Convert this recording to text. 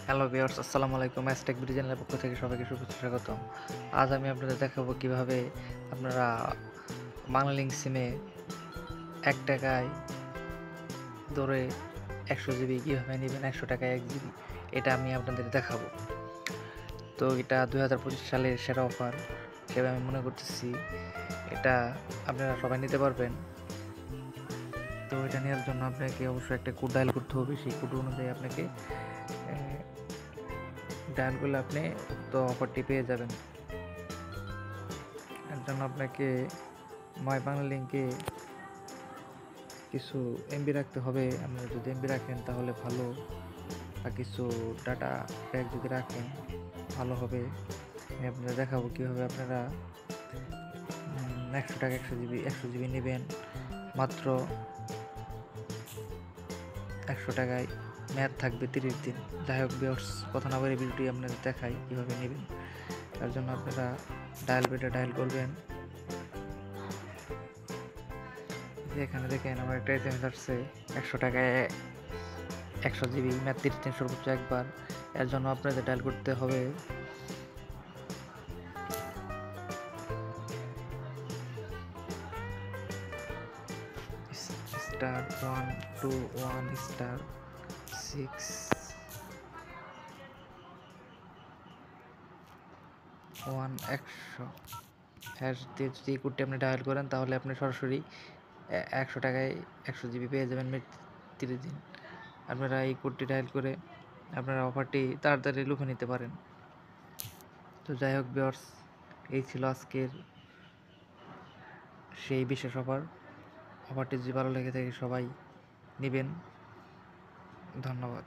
Hello viewers, আসসালামু আলাইকুম। ম্যাচটেক BD চ্যানেলের পক্ষ থেকে সবাইকে শুভেচ্ছা স্বাগতম। আজ আমি আপনাদের দেখাবো কিভাবে আপনারা বাংলালিংক সিমে ৳১ ধরে ১০০ জিবি কীভাবে নেবেন, ১০০ টাকায় ১ জিবি, এটা আমি আপনাদের দেখাবো। তো এটা ২০২৫ সালের সেরা অফার হিসেবে আমি মনে করতেছি। এটা আপনারা সবাই নিতে পারবেন। তো এটা নেওয়ার জন্য আপনাকে অবশ্যই একটা কোড ডায়াল করতে হবে। সেই কোড অনুযায়ী আপনাকে ডায়াল করলে আপনি উক্ত অফারটি পেয়ে যাবেন। এর জন্য আপনাকে মাই বাংলা লিঙ্কে কিছু এমবি রাখতে হবে। আপনারা যদি এমবি রাখেন তাহলে ভালো, বা কিছু ডাটা প্যাক যদি রাখেন ভালো হবে। আমি আপনাদের দেখাবো কীভাবে আপনারা ১০০ টাকা ১০০ জিবি নেবেন মাত্র ১০০ টাকায়। মেয়াদ থাকবে 30 দিন। যাই হোক ভিউয়ার্স, কথা না বলে ভিডিওটি আপনাদের দেখাই কীভাবে নেবেন। তার জন্য আপনারা ডায়াল বেটে ডায়াল করবেন। এখানে দেখেন আমার একটা এসএমএস আসছে ১০০ টাকায় ১০০ জিবি, মেয়াদ 30 দিন, সর্বোচ্চ একবার। এর জন্য আপনাদের ডায়াল করতে হবে *121*6 হ্যাশ দিয়ে যদি এই কোডটি আপনি ডায়াল করেন তাহলে আপনি সরাসরি ১০০ টাকায় ১০০ জিবি পেয়ে যাবেন 30 দিন। আপনারা এই কোডটি ডায়াল করে আপনারা অফারটি তাড়াতাড়ি লুফে নিতে পারেন। তো যাই হোক ভিউয়ার্স, এই ছিল আজকের সেই বিশেষ অফার। অফারটি যদি ভালো লেগে থাকে সবাই নেবেন। ধন্যবাদ।